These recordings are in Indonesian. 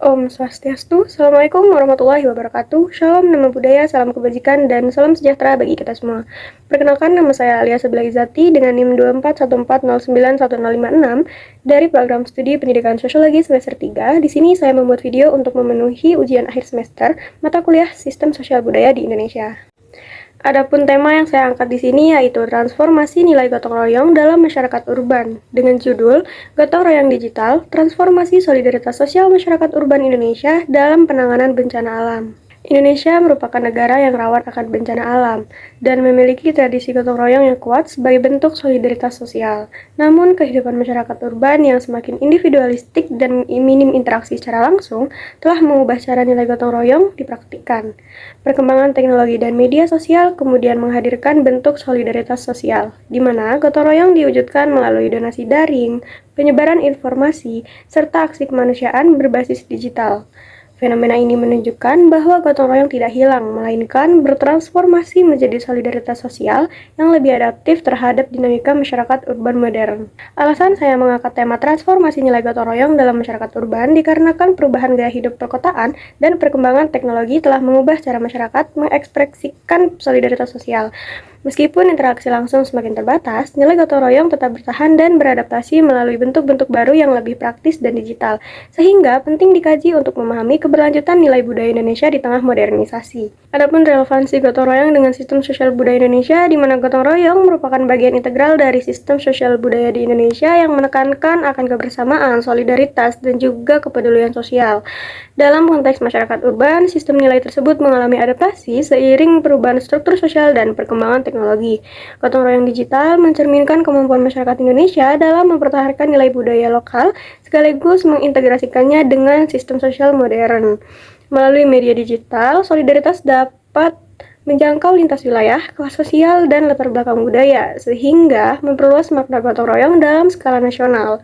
Om Swastiastu, Assalamualaikum warahmatullahi wabarakatuh. Shalom, nama budaya, salam kebajikan, dan salam sejahtera bagi kita semua. Perkenalkan, nama saya Alia Sebelahizati dengan NIM 2414091056 dari program studi pendidikan sosiologi semester 3. Di sini saya membuat video untuk memenuhi ujian akhir semester mata kuliah Sistem Sosial Budaya di Indonesia. Adapun tema yang saya angkat di sini yaitu transformasi nilai gotong royong dalam masyarakat urban dengan judul Gotong Royong Digital, Transformasi Solidaritas Sosial Masyarakat Urban Indonesia dalam Penanganan Bencana Alam. Indonesia merupakan negara yang rawan akan bencana alam dan memiliki tradisi gotong royong yang kuat sebagai bentuk solidaritas sosial. Namun, kehidupan masyarakat urban yang semakin individualistik dan minim interaksi secara langsung telah mengubah cara nilai gotong royong dipraktikkan. Perkembangan teknologi dan media sosial kemudian menghadirkan bentuk solidaritas sosial, di mana gotong royong diwujudkan melalui donasi daring, penyebaran informasi, serta aksi kemanusiaan berbasis digital. Fenomena ini menunjukkan bahwa gotong royong tidak hilang, melainkan bertransformasi menjadi solidaritas sosial yang lebih adaptif terhadap dinamika masyarakat urban modern. Alasan saya mengangkat tema transformasi nilai gotong royong dalam masyarakat urban dikarenakan perubahan gaya hidup perkotaan dan perkembangan teknologi telah mengubah cara masyarakat mengekspresikan solidaritas sosial. Meskipun interaksi langsung semakin terbatas, nilai gotong royong tetap bertahan dan beradaptasi melalui bentuk-bentuk baru yang lebih praktis dan digital, sehingga penting dikaji untuk memahami keberlanjutan nilai budaya Indonesia di tengah modernisasi. Adapun relevansi gotong royong dengan sistem sosial budaya Indonesia, di mana gotong royong merupakan bagian integral dari sistem sosial budaya di Indonesia yang menekankan akan kebersamaan, solidaritas, dan juga kepedulian sosial. Dalam konteks masyarakat urban, sistem nilai tersebut mengalami adaptasi seiring perubahan struktur sosial dan perkembangan teknologi. Gotong royong digital mencerminkan kemampuan masyarakat Indonesia dalam mempertahankan nilai budaya lokal sekaligus mengintegrasikannya dengan sistem sosial modern. Melalui media digital, solidaritas dapat menjangkau lintas wilayah, kelas sosial, dan latar belakang budaya, sehingga memperluas makna gotong royong dalam skala nasional.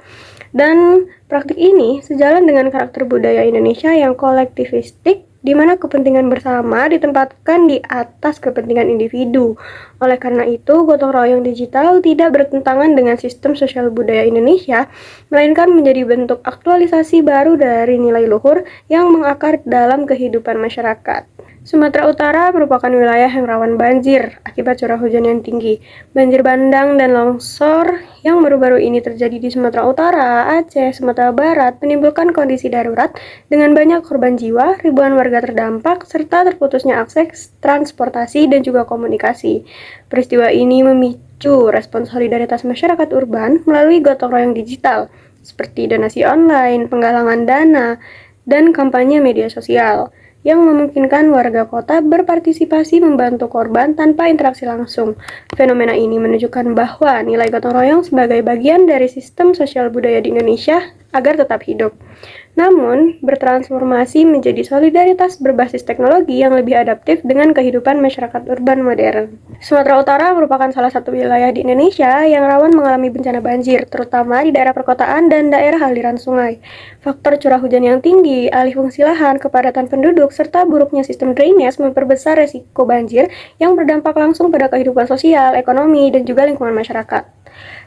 Dan praktik ini sejalan dengan karakter budaya Indonesia yang kolektivistik, di mana kepentingan bersama ditempatkan di atas kepentingan individu. Oleh karena itu, gotong royong digital tidak bertentangan dengan sistem sosial budaya Indonesia, melainkan menjadi bentuk aktualisasi baru dari nilai luhur yang mengakar dalam kehidupan masyarakat. Sumatera Utara merupakan wilayah yang rawan banjir akibat curah hujan yang tinggi. Banjir bandang dan longsor yang baru-baru ini terjadi di Sumatera Utara, Aceh, Sumatera Barat menimbulkan kondisi darurat dengan banyak korban jiwa, ribuan warga terdampak, serta terputusnya akses transportasi dan juga komunikasi. Peristiwa ini memicu respon solidaritas masyarakat urban melalui gotong royong digital, seperti donasi online, penggalangan dana, dan kampanye media sosial, yang memungkinkan warga kota berpartisipasi membantu korban tanpa interaksi langsung. Fenomena ini menunjukkan bahwa nilai gotong royong sebagai bagian dari sistem sosial budaya di Indonesia agar tetap hidup, namun bertransformasi menjadi solidaritas berbasis teknologi yang lebih adaptif dengan kehidupan masyarakat urban modern. Sumatera Utara merupakan salah satu wilayah di Indonesia yang rawan mengalami bencana banjir, terutama di daerah perkotaan dan daerah aliran sungai. Faktor curah hujan yang tinggi, alih fungsi lahan, kepadatan penduduk, serta buruknya sistem drainase memperbesar resiko banjir yang berdampak langsung pada kehidupan sosial, ekonomi, dan juga lingkungan masyarakat.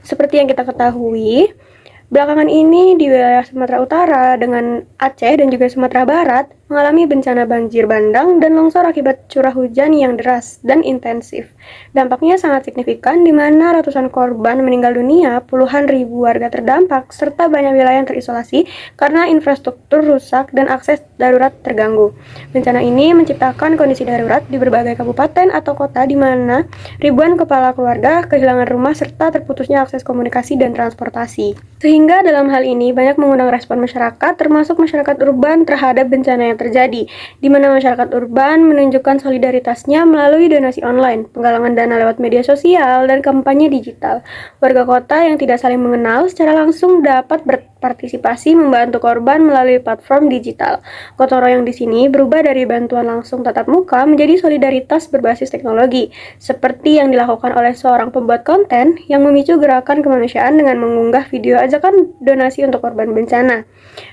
Seperti yang kita ketahui, belakangan ini di wilayah Sumatera Utara dengan Aceh dan juga Sumatera Barat mengalami bencana banjir bandang dan longsor akibat curah hujan yang deras dan intensif. Dampaknya sangat signifikan di mana ratusan korban meninggal dunia, puluhan ribu warga terdampak, serta banyak wilayah yang terisolasi karena infrastruktur rusak dan akses darurat terganggu. Bencana ini menciptakan kondisi darurat di berbagai kabupaten atau kota di mana ribuan kepala keluarga kehilangan rumah serta terputusnya akses komunikasi dan transportasi. Sehingga dalam hal ini banyak mengundang respon masyarakat, termasuk masyarakat urban terhadap bencana yang terjadi, di mana masyarakat urban menunjukkan solidaritasnya melalui donasi online, penggalangan dana lewat media sosial, dan kampanye digital. Warga kota yang tidak saling mengenal secara langsung dapat berpartisipasi membantu korban melalui platform digital. Gotong royong di sini berubah dari bantuan langsung tatap muka menjadi solidaritas berbasis teknologi, seperti yang dilakukan oleh seorang pembuat konten yang memicu gerakan kemanusiaan dengan mengunggah video ajakan donasi untuk korban bencana.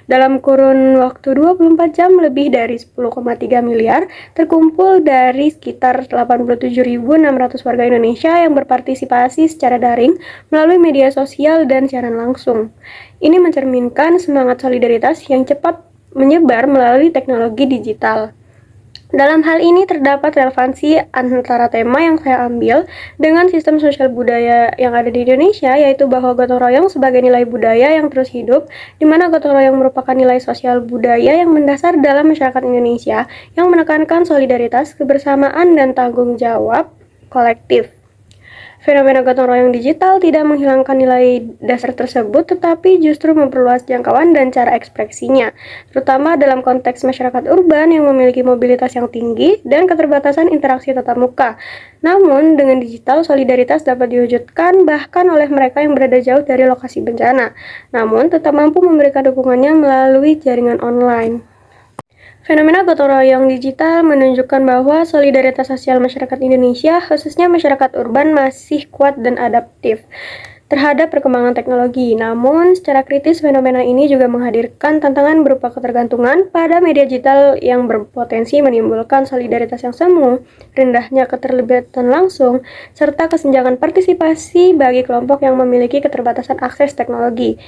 Dalam kurun waktu 24 jam, lebih dari 10,3 miliar terkumpul dari sekitar 87.600 warga Indonesia yang berpartisipasi secara daring melalui media sosial dan siaran langsung. Ini mencerminkan semangat solidaritas yang cepat menyebar melalui teknologi digital. Dalam hal ini terdapat relevansi antara tema yang saya ambil dengan sistem sosial budaya yang ada di Indonesia, yaitu bahwa gotong royong sebagai nilai budaya yang terus hidup, di mana gotong royong merupakan nilai sosial budaya yang mendasar dalam masyarakat Indonesia yang menekankan solidaritas, kebersamaan, dan tanggung jawab kolektif. Fenomena gotong royong digital tidak menghilangkan nilai dasar tersebut, tetapi justru memperluas jangkauan dan cara ekspresinya, terutama dalam konteks masyarakat urban yang memiliki mobilitas yang tinggi dan keterbatasan interaksi tatap muka. Namun, dengan digital, solidaritas dapat diwujudkan bahkan oleh mereka yang berada jauh dari lokasi bencana, namun tetap mampu memberikan dukungannya melalui jaringan online. Fenomena gotong royong digital menunjukkan bahwa solidaritas sosial masyarakat Indonesia, khususnya masyarakat urban, masih kuat dan adaptif terhadap perkembangan teknologi. Namun, secara kritis, fenomena ini juga menghadirkan tantangan berupa ketergantungan pada media digital yang berpotensi menimbulkan solidaritas yang semu, rendahnya keterlibatan langsung, serta kesenjangan partisipasi bagi kelompok yang memiliki keterbatasan akses teknologi.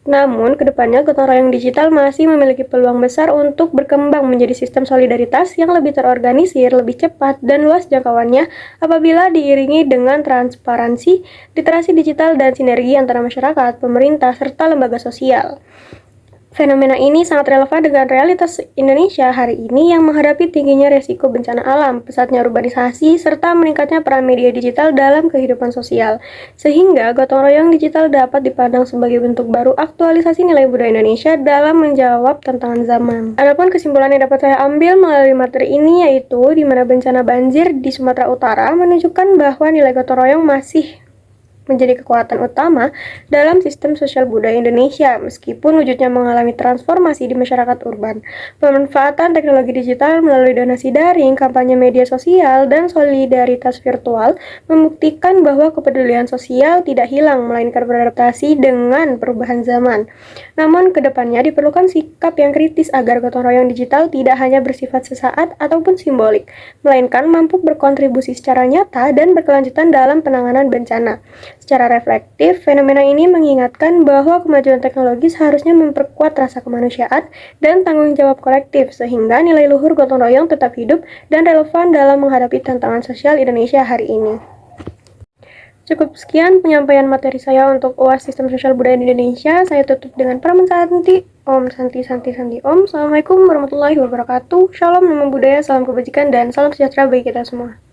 Namun, kedepannya gotong royong digital masih memiliki peluang besar untuk berkembang menjadi sistem solidaritas yang lebih terorganisir, lebih cepat, dan luas jangkauannya apabila diiringi dengan transparansi, literasi digital, dan sinergi antara masyarakat, pemerintah, serta lembaga sosial. Fenomena ini sangat relevan dengan realitas Indonesia hari ini yang menghadapi tingginya resiko bencana alam, pesatnya urbanisasi, serta meningkatnya peran media digital dalam kehidupan sosial. Sehingga gotong royong digital dapat dipandang sebagai bentuk baru aktualisasi nilai budaya Indonesia dalam menjawab tantangan zaman. Adapun kesimpulan yang dapat saya ambil melalui materi ini yaitu di mana bencana banjir di Sumatera Utara menunjukkan bahwa nilai gotong royong masih menjadi kekuatan utama dalam sistem sosial budaya Indonesia, meskipun wujudnya mengalami transformasi di masyarakat urban. Pemanfaatan teknologi digital melalui donasi daring, kampanye media sosial, dan solidaritas virtual membuktikan bahwa kepedulian sosial tidak hilang, melainkan beradaptasi dengan perubahan zaman. Namun, kedepannya diperlukan sikap yang kritis agar gotong royong digital tidak hanya bersifat sesaat ataupun simbolik, melainkan mampu berkontribusi secara nyata dan berkelanjutan dalam penanganan bencana. Secara reflektif, fenomena ini mengingatkan bahwa kemajuan teknologi seharusnya memperkuat rasa kemanusiaan dan tanggung jawab kolektif, sehingga nilai luhur gotong royong tetap hidup dan relevan dalam menghadapi tantangan sosial Indonesia hari ini. Cukup sekian penyampaian materi saya untuk UAS Sistem Sosial Budaya di Indonesia. Saya tutup dengan Praman Santi, Om Santi Santi Santi Om. Assalamualaikum warahmatullahi wabarakatuh. Shalom, nama budaya, salam kebajikan, dan salam sejahtera bagi kita semua.